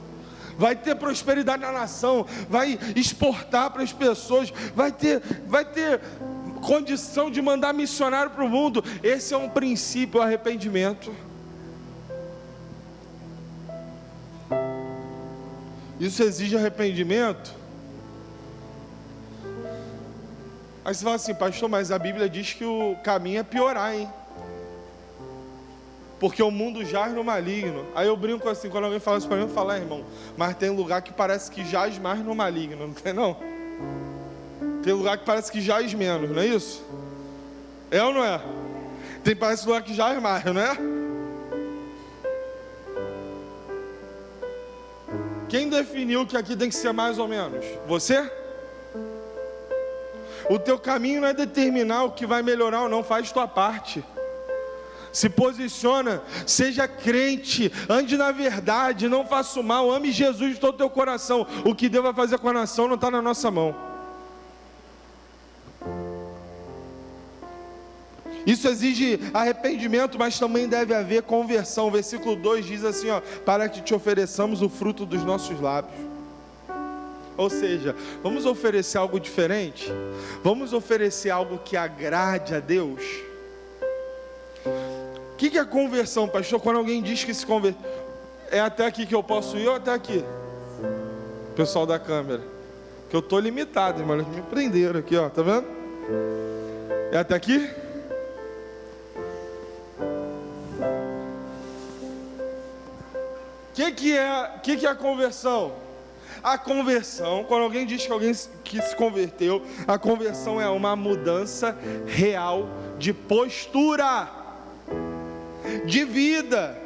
vai ter prosperidade na nação, vai exportar para as pessoas, vai ter condição de mandar missionário para o mundo. Esse é um princípio, o arrependimento. Isso exige arrependimento. Aí você fala assim: pastor, mas a Bíblia diz que o caminho é piorar, hein? porque o mundo jaz no maligno. Aí eu brinco assim, quando alguém fala isso para mim, eu falo, irmão, mas tem lugar que parece que jaz mais no maligno, não tem não? Tem lugar que parece que jaz menos, não é isso? É ou não é? Parece lugar que jaz mais, não é? Quem definiu que aqui tem que ser mais ou menos? Você? O teu caminho não é determinar o que vai melhorar ou não, faz tua parte. Se posiciona, seja crente, ande na verdade, não faça o mal, ame Jesus de todo o teu coração. O que Deus vai fazer com a nação não está na nossa mão. Isso exige arrependimento, mas também deve haver conversão. O versículo 2 diz assim, ó, para que te ofereçamos o fruto dos nossos lábios. Ou seja, vamos oferecer algo diferente? Vamos oferecer algo que agrade a Deus? O que é conversão, pastor? Quando alguém diz que se converte, é até aqui que eu posso ir ou até aqui? Pessoal da câmera, que eu estou limitado, irmão, eles me prenderam aqui, ó, tá vendo? É até aqui? O que é a conversão? A conversão, quando alguém diz que alguém que se converteu, a conversão é uma mudança real de postura, de vida.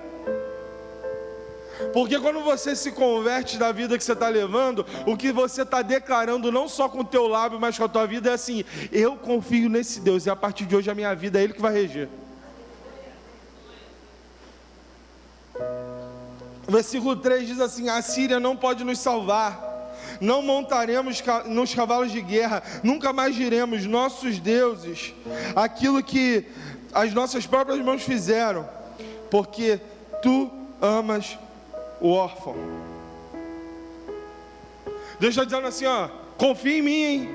Porque quando você se converte da vida que você está levando, o que você está declarando não só com o teu lábio, mas com a tua vida é assim: eu confio nesse Deus e a partir de hoje a minha vida é Ele que vai reger. O versículo 3 diz assim: a Síria não pode nos salvar, não montaremos nos cavalos de guerra, nunca mais diremos nossos deuses, aquilo que as nossas próprias mãos fizeram, porque tu amas o órfão. Deus está dizendo assim, ó, confia em mim, hein?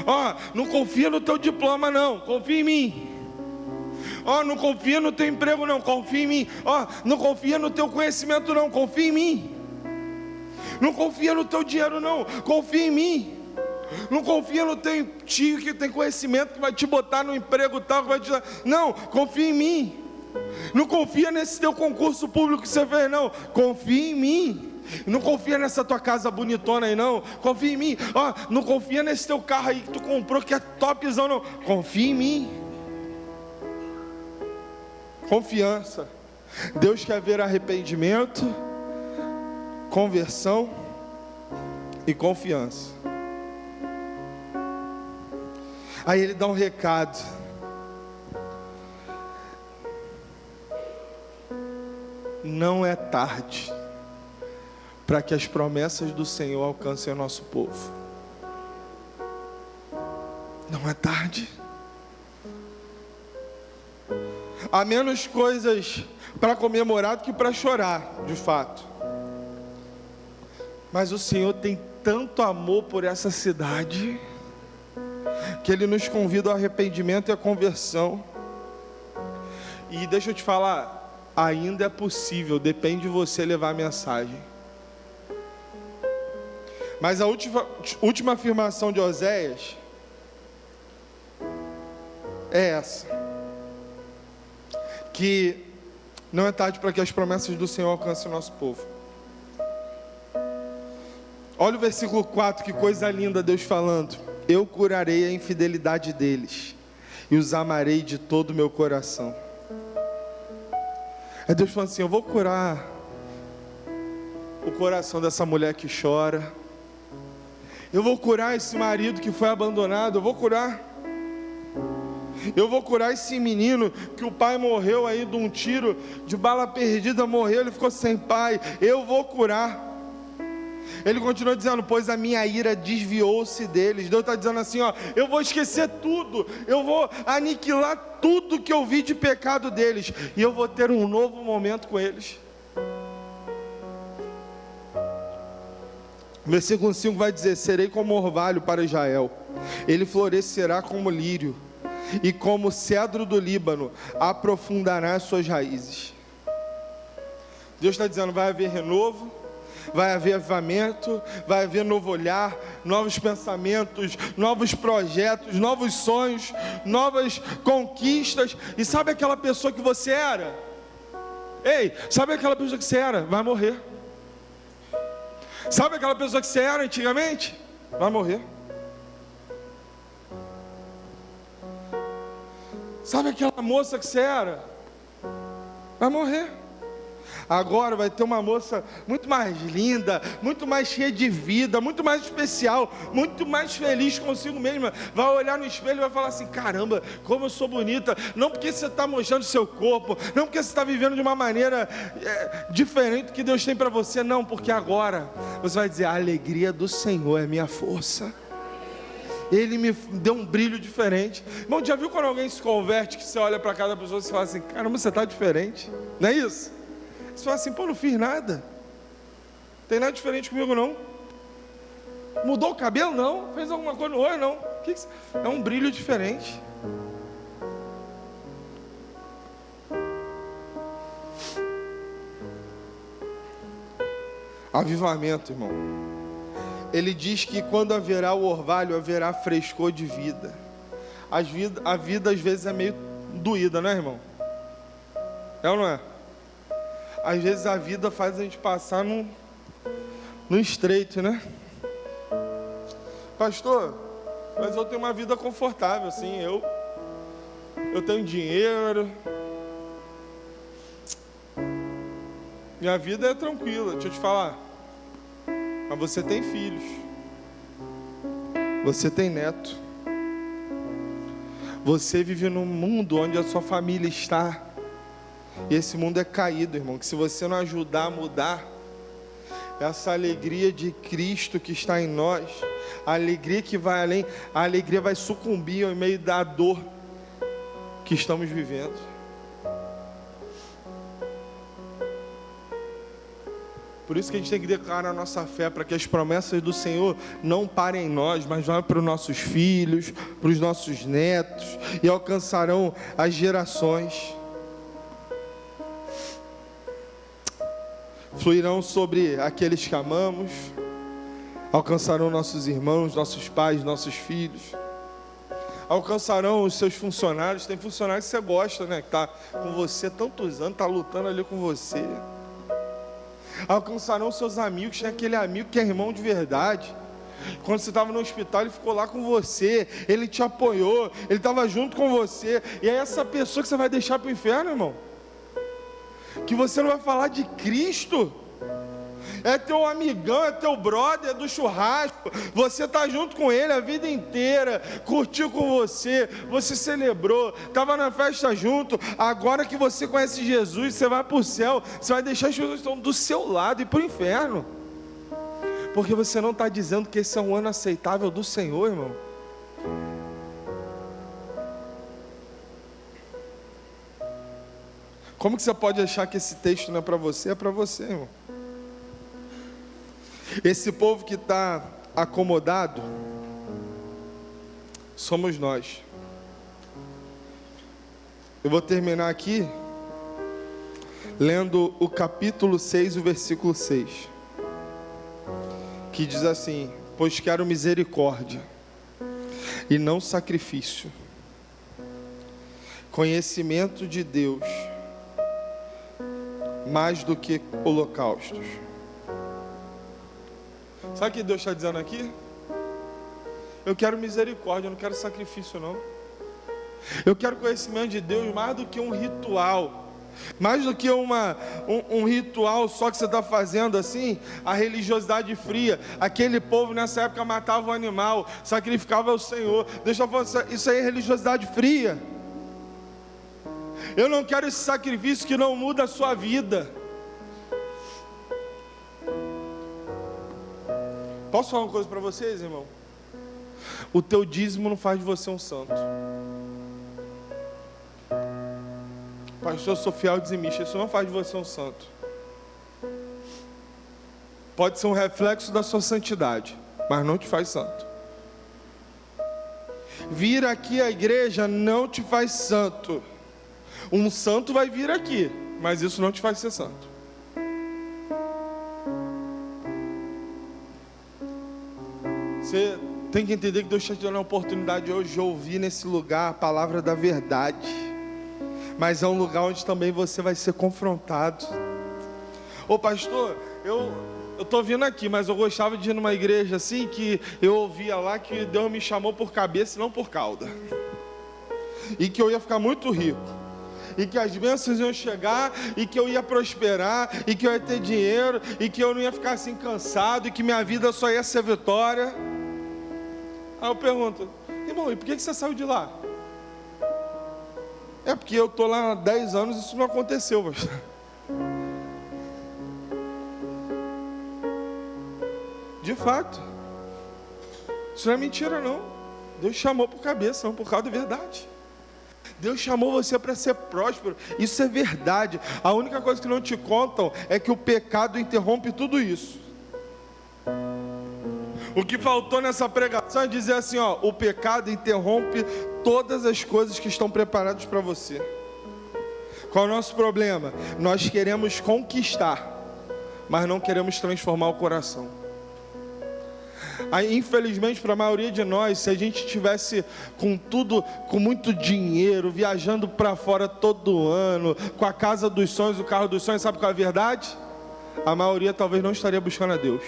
Ó, não confia no teu diploma não, confia em mim. Ó, não confia no teu emprego não, confia em mim. Ó, não confia no teu conhecimento não, confia em mim. Não confia no teu dinheiro não, confia em mim. Não confia no teu tio que tem conhecimento, que vai te botar no emprego tal, que vai te dar. Não, confia em mim. Não confia nesse teu concurso público que você fez não, confia em mim. Não confia nessa tua casa bonitona aí não, confia em mim. Ó, não confia nesse teu carro aí que tu comprou que é topzão não, confia em mim. Confiança. Deus quer ver arrependimento, conversão e confiança. Aí ele dá um recado. Não é tarde para que as promessas do Senhor alcancem o nosso povo. Não é tarde. Há menos coisas para comemorar do que para chorar, de fato. Mas o Senhor tem tanto amor por essa cidade, que Ele nos convida ao arrependimento e à conversão. E deixa eu te falar, ainda é possível, depende de você levar a mensagem. Mas a última afirmação de Oséias é essa: que não é tarde para que as promessas do Senhor alcancem o nosso povo. Olha o versículo 4, que coisa linda Deus falando: eu curarei a infidelidade deles e os amarei de todo o meu coração. É Deus falando assim: eu vou curar o coração dessa mulher que chora, eu vou curar esse marido que foi abandonado, eu vou curar esse menino que o pai morreu aí de um tiro de bala perdida, morreu, ele ficou sem pai, eu vou curar. Ele continua dizendo: pois a minha ira desviou-se deles. Deus está dizendo assim, ó, eu vou esquecer tudo, eu vou aniquilar tudo que eu vi de pecado deles, e eu vou ter um novo momento com eles. Versículo 5 vai dizer: serei como orvalho para Israel, ele florescerá como lírio, e como cedro do Líbano, aprofundará as suas raízes. Deus está dizendo: vai haver renovo, vai haver avivamento, vai haver novo olhar, novos pensamentos, novos projetos, novos sonhos, novas conquistas. E sabe aquela pessoa que você era? Ei, sabe aquela pessoa que você era? Vai morrer. Sabe aquela pessoa que você era antigamente? Vai morrer. Sabe aquela moça que você era? Vai morrer. Agora vai ter uma moça muito mais linda, muito mais cheia de vida, muito mais especial, muito mais feliz consigo mesma. Vai olhar no espelho e vai falar assim: caramba, como eu sou bonita. Não porque você está mostrando seu corpo, não porque você está vivendo de uma maneira diferente do que Deus tem para você, não, porque agora você vai dizer: a alegria do Senhor é minha força. Ele me deu um brilho diferente. Irmão, já viu quando alguém se converte, que você olha para cada pessoa e você fala assim: caramba, você está diferente, não é isso? Você fala assim: pô, não fiz nada, não tem nada diferente comigo não. Mudou o cabelo? Não. Fez alguma coisa no olho? Não. É um brilho diferente. Avivamento, irmão. Ele diz que quando haverá o orvalho, haverá frescor de vida. A vida às vezes é meio doída, né, irmão? É ou não é? Às vezes a vida faz a gente passar no estreito, né? Pastor, mas eu tenho uma vida confortável, assim, eu tenho dinheiro, minha vida é tranquila. Deixa eu te falar, mas você tem filhos, você tem neto, você vive num mundo onde a sua família está. E esse mundo é caído, irmão, que se você não ajudar a mudar, essa alegria de Cristo que está em nós, a alegria que vai além, a alegria vai sucumbir ao meio da dor que estamos vivendo. Por isso que a gente tem que declarar a nossa fé, para que as promessas do Senhor não parem em nós, mas vão para os nossos filhos, para os nossos netos, e alcançarão as gerações. Fluirão sobre aqueles que amamos, alcançarão nossos irmãos, nossos pais, nossos filhos, alcançarão os seus funcionários. Tem funcionário que você gosta, né? Que está com você tantos anos, está lutando ali com você. Alcançarão seus amigos. Tem aquele amigo que é irmão de verdade. Quando você estava no hospital, ele ficou lá com você, ele te apoiou, ele estava junto com você. E é essa pessoa que você vai deixar para o inferno, irmão? Que você não vai falar de Cristo? É teu amigão, é teu brother, é do churrasco. Você está junto com ele a vida inteira, curtiu com você, você celebrou, estava na festa junto. Agora que você conhece Jesus, você vai para o céu, você vai deixar as pessoas que estão do seu lado e para o inferno, porque você não está dizendo que esse é um ano aceitável do Senhor, irmão. Como que você pode achar que esse texto não é para você? É para você, irmão. Esse povo que está acomodado somos nós. Eu vou terminar aqui lendo o capítulo 6, o versículo 6, que diz assim: pois quero misericórdia e não sacrifício, conhecimento de Deus mais do que holocaustos. Sabe o que Deus está dizendo aqui? Eu quero misericórdia, eu não quero sacrifício não. Eu quero conhecimento de Deus mais do que um ritual, mais do que um ritual só que você está fazendo assim, a religiosidade fria. Aquele povo nessa época matava o animal, sacrificava ao Senhor. Deixa eu falar, isso aí é religiosidade fria. Eu não quero esse sacrifício que não muda a sua vida. Posso falar uma coisa para vocês, irmão? O teu dízimo não faz de você um santo. Pastor, eu sou fiel dizimista. Isso não faz de você um santo. Pode ser um reflexo da sua santidade, mas não te faz santo. Vir aqui à igreja não te faz santo. Um santo vai vir aqui, mas isso não te faz ser santo. Você tem que entender que Deus está te dando a oportunidade hoje de ouvir nesse lugar a palavra da verdade. Mas é um lugar onde também você vai ser confrontado. Ô pastor, eu estou vindo aqui, mas eu gostava de ir numa igreja assim, que eu ouvia lá que Deus me chamou por cabeça e não por cauda. E que eu ia ficar muito rico. E que as bênçãos iam chegar, e que eu ia prosperar, e que eu ia ter dinheiro, e que eu não ia ficar assim cansado, e que minha vida só ia ser vitória. Aí eu pergunto, irmão, e por que você saiu de lá? É porque eu estou lá há 10 anos e isso não aconteceu, pastor. De fato, isso não é mentira não. Deus chamou por cabeça, não por causa da verdade. Deus chamou você para ser próspero, isso é verdade. A única coisa que não te contam é que o pecado interrompe tudo isso. O que faltou nessa pregação é dizer assim, ó, o pecado interrompe todas as coisas que estão preparadas para você. Qual é o nosso problema? Nós queremos conquistar, mas não queremos transformar o coração. Aí, infelizmente, para a maioria de nós, se a gente tivesse com tudo, com muito dinheiro, viajando para fora todo ano, com a casa dos sonhos, o carro dos sonhos, sabe qual é a verdade? A maioria talvez não estaria buscando a Deus.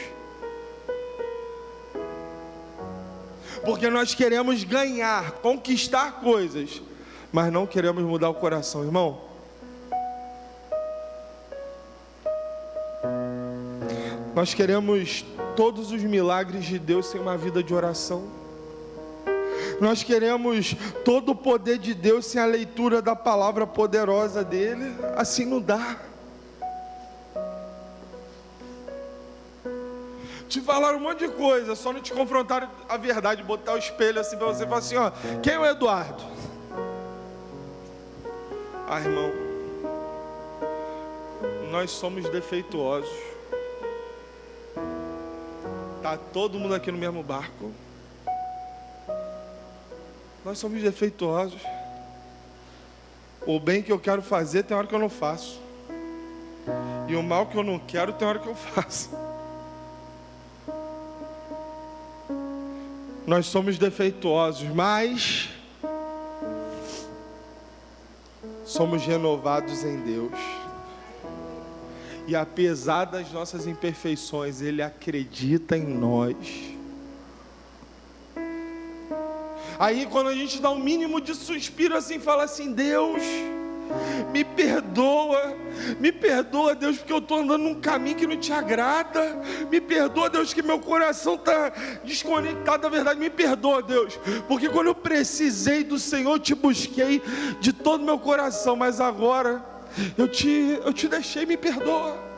Porque nós queremos ganhar, conquistar coisas, mas não queremos mudar o coração, irmão. Nós queremos todos os milagres de Deus sem uma vida de oração. Nós queremos todo o poder de Deus sem a leitura da palavra poderosa dele. Assim não dá. Te falaram um monte de coisa, só não te confrontaram a verdade, botar o espelho assim para você e falar assim, ó, quem é o Eduardo? Ah, irmão, nós somos defeituosos. Está todo mundo aqui no mesmo barco. Nós somos defeituosos. O bem que eu quero fazer tem hora que eu não faço. E o mal que eu não quero tem hora que eu faço. Nós somos defeituosos, mas somos renovados em Deus. E apesar das nossas imperfeições, Ele acredita em nós. Aí quando a gente dá um mínimo de suspiro assim, fala assim, Deus, me perdoa Deus, porque eu estou andando num caminho que não te agrada, me perdoa Deus, que meu coração está desconectado da verdade, me perdoa Deus, porque quando eu precisei do Senhor, eu te busquei de todo o meu coração, mas agora eu te deixei, me perdoa.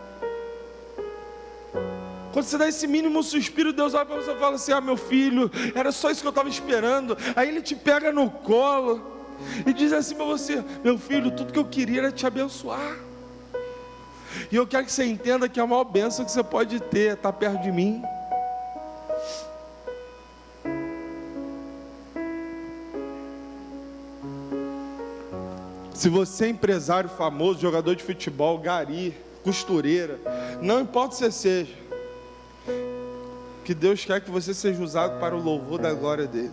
Quando você dá esse mínimo suspiro, Deus olha para você e fala assim, ah, meu filho, era só isso que eu estava esperando. Aí Ele te pega no colo e diz assim para você, meu filho, tudo que eu queria era te abençoar. E eu quero que você entenda que a maior bênção que você pode ter é estar perto de mim. Se você é empresário famoso, jogador de futebol, gari, costureira, não importa o que você seja, que Deus quer que você seja usado para o louvor da glória dele.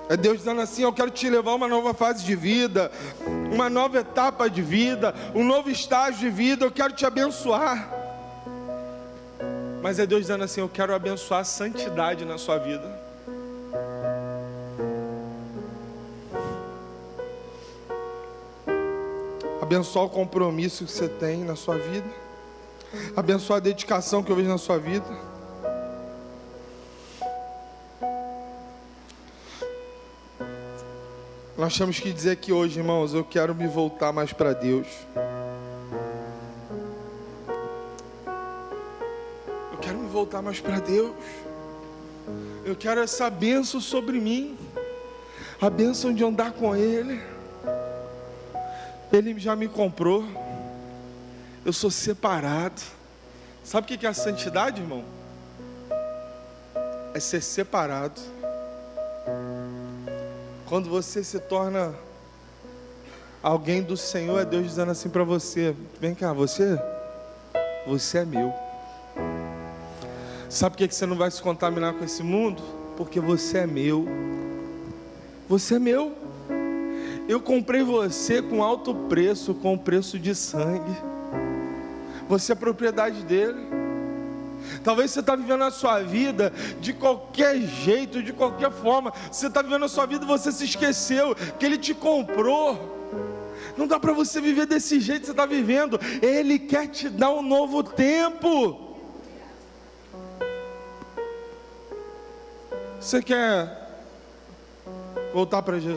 É Deus dizendo assim, eu quero te levar a uma nova fase de vida, uma nova etapa de vida, um novo estágio de vida, eu quero te abençoar. Mas é Deus dizendo assim, eu quero abençoar a santidade na sua vida. Abençoar o compromisso que você tem na sua vida. Abençoar a dedicação que eu vejo na sua vida. Nós temos que dizer que hoje, irmãos, eu quero me voltar mais para Deus. Eu quero me voltar mais para Deus. Eu quero essa bênção sobre mim. A bênção de andar com Ele. Ele já me comprou. Eu sou separado. Sabe o que é a santidade, irmão? É ser separado. Quando você se torna alguém do Senhor, é Deus dizendo assim para você, vem cá, você você é meu. Sabe por que você não vai se contaminar com esse mundo? Porque você é meu. Você é meu. Eu comprei você com alto preço, com preço de sangue. Você é propriedade dele. Talvez você está vivendo a sua vida de qualquer jeito, de qualquer forma. Você está vivendo a sua vida e você se esqueceu que ele te comprou. Não dá para você viver desse jeito que você está vivendo. Ele quer te dar um novo tempo. Você quer voltar para Jesus?